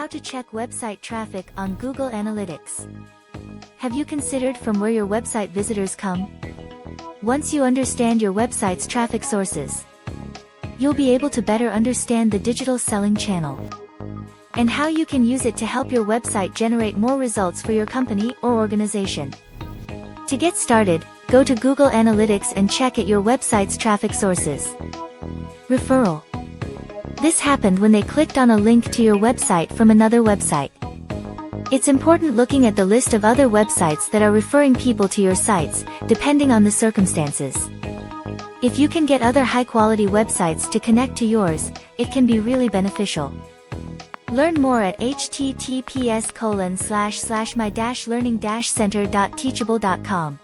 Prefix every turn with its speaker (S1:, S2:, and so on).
S1: How to check website traffic on Google Analytics. Have you considered from where your website visitors come? Once you understand your website's traffic sources, you'll be able to better understand the digital selling channel and how you can use it to help your website generate more results for your company or organization. To get started, go to Google Analytics and check at your website's traffic sources. Referral. This happened when they clicked on a link to your website from another website. It's important looking at the list of other websites that are referring people to your sites, depending on the circumstances. If you can get other high-quality websites to connect to yours, it can be really beneficial. Learn more at https://my-learning-center.teachable.com.